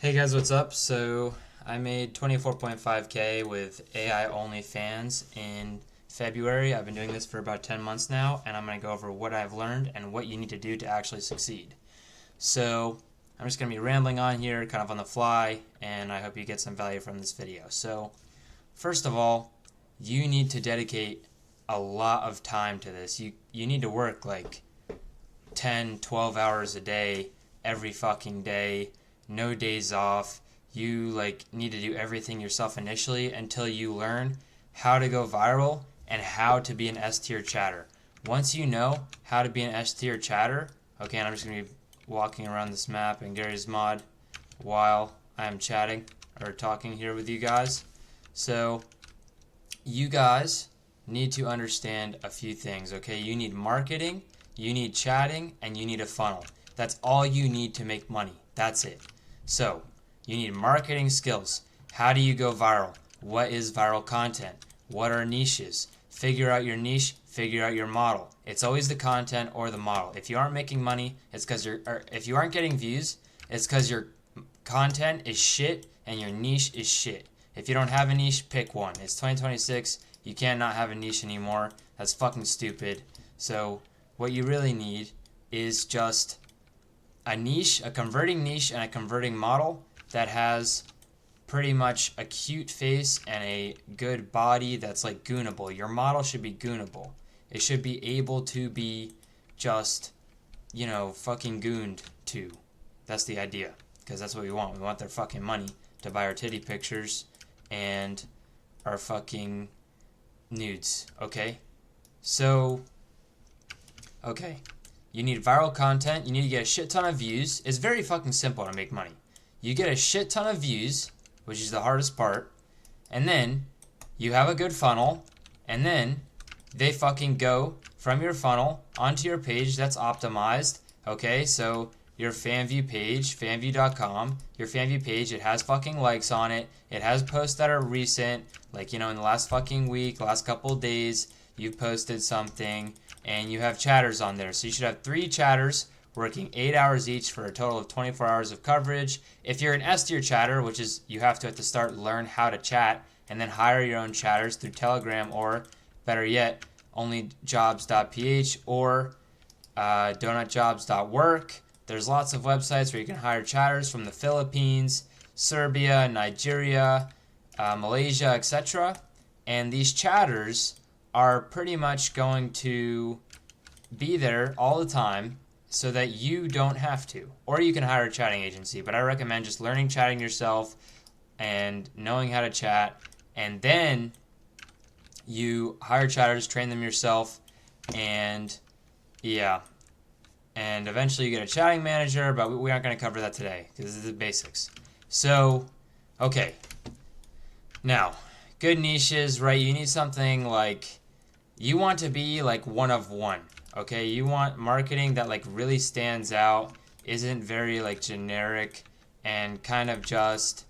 Hey guys, what's up? So I made 24.5K with AI only fans in February. I've been doing this for about 10 months now, and I'm going to go over what I've learned and what you need to do to actually succeed. So I'm just going to be rambling on here, kind of on the fly, and I hope you get some value from this video. So first of all, you need to dedicate a lot of time to this. You need to work like 10, 12 hours a day, every fucking day, no days off. You need to do everything yourself initially until you learn how to go viral and how to be an S tier chatter. Once you know how to be an S tier chatter, okay, and I'm just gonna be walking around this map in Gary's mod while I'm chatting or talking here with you guys. So you guys need to understand a few things, okay? You need marketing, you need chatting, and you need a funnel. That's all you need to make money. That's it. So you need marketing skills. How do you go viral? What is viral content? What are niches? Figure out your niche, figure out your model. It's always the content or the model. If you aren't making money, it's because if you aren't getting views, it's because your content is shit and your niche is shit. If you don't have a niche, pick one. It's 2026. You can't not have a niche anymore. That's fucking stupid. So what you really need is just a niche, a converting niche, and a converting model that has pretty much a cute face and a good body that's like goonable. Your model should be goonable. It should be able to be just, fucking gooned to. That's the idea. Because that's what we want. We want their fucking money to buy our titty pictures and our fucking nudes. Okay? So, okay. You need viral content. You need to get a shit ton of views. It's very fucking simple to make money. You get a shit ton of views, which is the hardest part, and then you have a good funnel, and then they fucking go from your funnel onto your page that's optimized. Okay, so your FanView page, fanview.com, your FanView page, it has fucking likes on it. It has posts that are recent, in the last fucking week, last couple days, you've posted something, and you have chatters on there. So you should have 3 chatters working 8 hours each for a total of 24 hours of coverage. If you're an S tier chatter, which is you have to at the start learn how to chat and then hire your own chatters through Telegram or, better yet, onlyjobs.ph or donutjobs.work. There's lots of websites where you can hire chatters from the Philippines, Serbia, Nigeria, Malaysia, etc. And these chatters are pretty much going to be there all the time so that you don't have to. Or you can hire a chatting agency, but I recommend just learning chatting yourself and knowing how to chat, and then you hire chatters, train them yourself, and yeah. And eventually you get a chatting manager, but we aren't going to cover that today because this is the basics. So, okay. Now, good niches, right? You need something you want to be one of one. Okay, you want marketing that really stands out, isn't very generic, and kind of just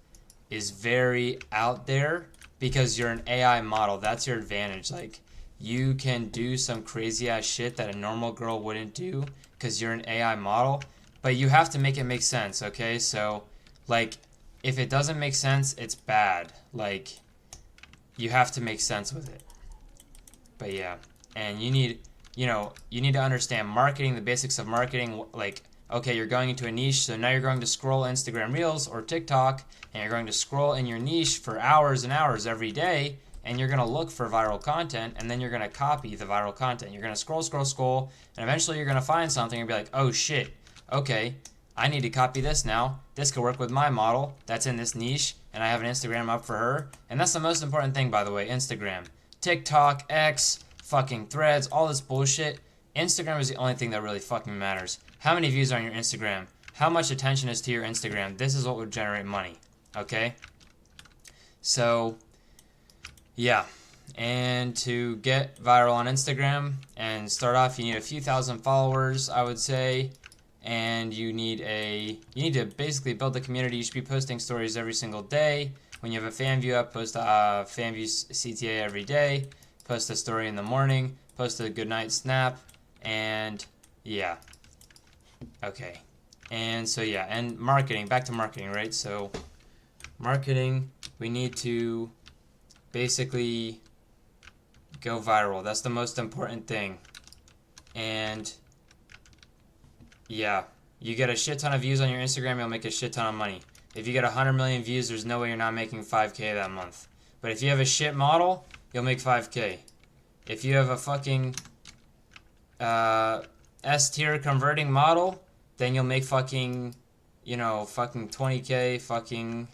is very out there because you're an AI model. That's your advantage. You can do some crazy ass shit that a normal girl wouldn't do because you're an AI model, but you have to make it make sense. Okay, so if it doesn't make sense, it's bad. You have to make sense with it. But yeah, and you need to understand marketing, the basics of marketing. Okay, you're going into a niche, so now you're going to scroll Instagram Reels or TikTok, and you're going to scroll in your niche for hours and hours every day, and you're going to look for viral content, and then you're going to copy the viral content. You're going to scroll, and eventually you're going to find something and be like, oh shit, okay, I need to copy this now. This could work with my model that's in this niche, and I have an Instagram up for her. And that's the most important thing, by the way, Instagram. TikTok, X, fucking Threads, all this bullshit. Instagram is the only thing that really fucking matters. How many views are on your Instagram? How much attention is to your Instagram? This is what would generate money. Okay? So, yeah. And to get viral on Instagram and start off, you need a few thousand followers, I would say. And you need to basically build a community. You should be posting stories every single day. When you have a fan view up, post a fan view CTA every day. Post a story in the morning. Post a good night snap. And yeah. Okay. And so yeah, and marketing, back to marketing, right? So marketing, we need to basically go viral. That's the most important thing. And yeah, you get a shit ton of views on your Instagram, you'll make a shit ton of money. If you get 100 million views, there's no way you're not making 5K that month. But if you have a shit model, you'll make 5K. If you have a fucking S tier converting model, then you'll make fucking, fucking 20K, fucking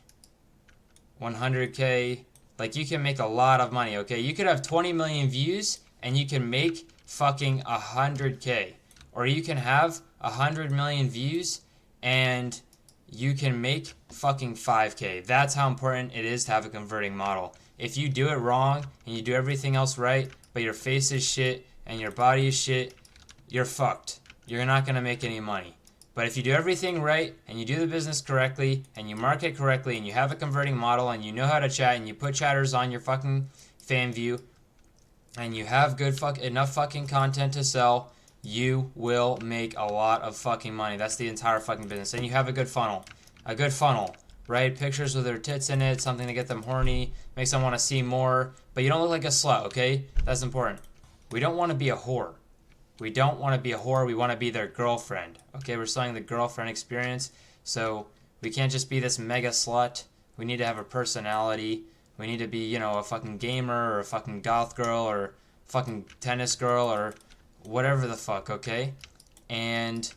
100K. Like, you can make a lot of money, okay? You could have 20 million views and you can make fucking 100K. Or you can have 100 million views and you can make fucking 5K. That's how important it is to have a converting model. If you do it wrong and you do everything else right, but your face is shit and your body is shit, you're fucked. You're not going to make any money. But if you do everything right and you do the business correctly and you market correctly and you have a converting model and you know how to chat and you put chatters on your fucking fan view and you have enough fucking content to sell, you will make a lot of fucking money. That's the entire fucking business. And you have a good funnel. A good funnel, right? Pictures with their tits in it, something to get them horny, makes them want to see more. But you don't look like a slut, okay? That's important. We don't want to be a whore. We don't want to be a whore. We want to be their girlfriend. Okay, we're selling the girlfriend experience. So we can't just be this mega slut. We need to have a personality. We need to be, a fucking gamer or a fucking goth girl or a fucking tennis girl or whatever the fuck, okay? And,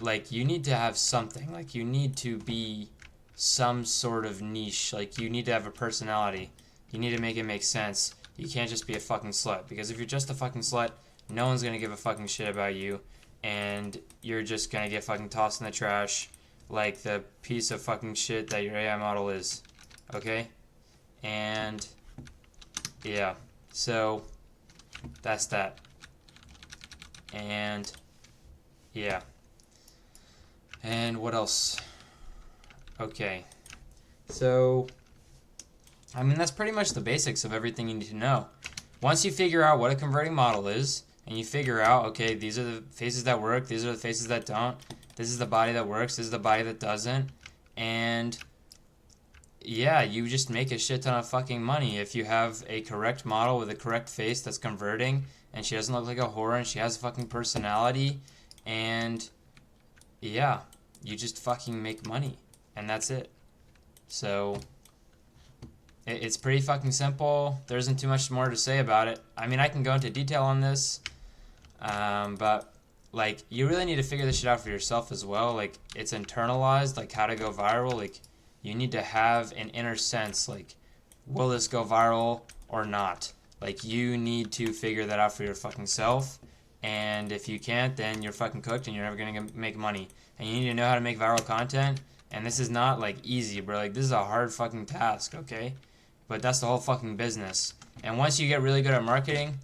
like, you need to have something. Like, you need to be some sort of niche. Like, you need to have a personality. You need to make it make sense. You can't just be a fucking slut. Because if you're just a fucking slut, no one's gonna give a fucking shit about you, and you're just gonna get fucking tossed in the trash like the piece of fucking shit that your AI model is. Okay? And yeah, so that's that. And yeah. And what else? Okay. So I mean, that's pretty much the basics of everything you need to know. Once you figure out what a converting model is, and you figure out, okay, these are the faces that work, these are the faces that don't, this is the body that works, this is the body that doesn't, and yeah, you just make a shit ton of fucking money if you have a correct model with a correct face that's converting, and she doesn't look like a whore, and she has a fucking personality, and yeah, you just fucking make money, and that's it. So it's pretty fucking simple. There isn't too much more to say about it. I mean, I can go into detail on this, but like, you really need to figure this shit out for yourself as well. Like, it's internalized, like how to go viral. Like, you need to have an inner sense, like, will this go viral or not? Like, you need to figure that out for your fucking self. And if you can't, then you're fucking cooked and you're never gonna make money. And you need to know how to make viral content. And this is not like easy, bro. Like, this is a hard fucking task, okay? But that's the whole fucking business. And once you get really good at marketing,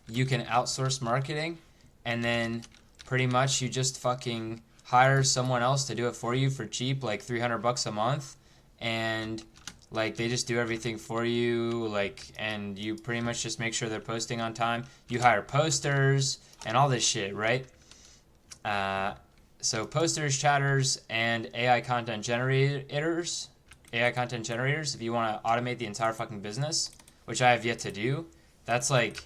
you can outsource marketing, and then pretty much you just fucking hire someone else to do it for you for cheap, like $300 a month, and like they just do everything for you, like, and you pretty much just make sure they're posting on time. You hire posters and all this shit, right? So posters, chatters, and AI content generators. If you want to automate the entire fucking business, which I have yet to do. That's like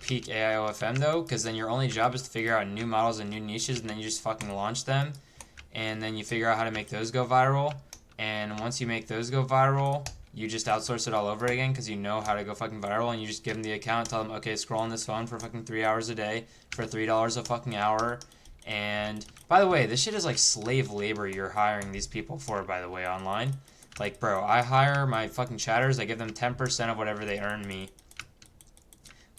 peak AI OFM though, because then your only job is to figure out new models and new niches, and then you just fucking launch them, and then you figure out how to make those go viral. And once you make those go viral, you just outsource it all over again because you know how to go fucking viral, and you just give them the account, tell them, okay, scroll on this phone for fucking 3 hours a day for $3 a fucking hour. And by the way, this shit is like slave labor you're hiring these people for, by the way, online. Like, bro, I hire my fucking chatters, I give them 10% of whatever they earn me.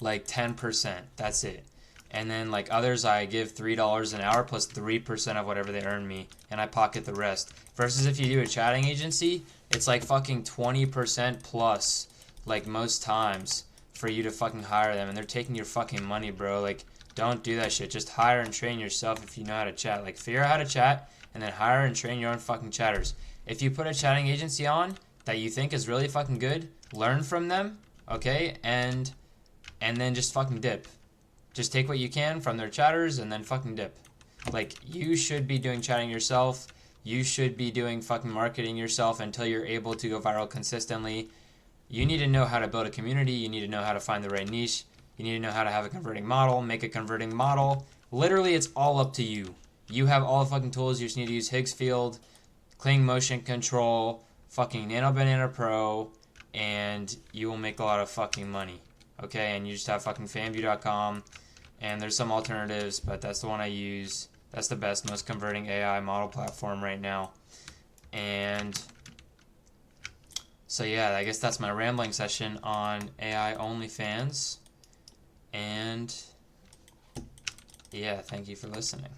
Like 10%, that's it. And then like others, I give $3 an hour plus 3% of whatever they earn me, and I pocket the rest. Versus if you do a chatting agency, it's like fucking 20% plus, like most times, for you to fucking hire them, and they're taking your fucking money, bro. Like, don't do that shit. Just hire and train yourself if you know how to chat. Like, figure out how to chat, and then hire and train your own fucking chatters. If you put a chatting agency on that you think is really fucking good, learn from them, okay? And then just fucking dip. Just take what you can from their chatters and then fucking dip. Like, you should be doing chatting yourself. You should be doing fucking marketing yourself until you're able to go viral consistently. You need to know how to build a community. You need to know how to find the right niche. You need to know how to have a converting model, make a converting model. Literally, it's all up to you. You have all the fucking tools. You just need to use Higgsfield, Cling Motion Control, fucking Nano Banana Pro, and you will make a lot of fucking money. Okay, and you just have fucking fanview.com, and there's some alternatives, but that's the one I use. That's the best, most converting AI model platform right now. And so yeah, I guess that's my rambling session on AI OnlyFans. And yeah, thank you for listening.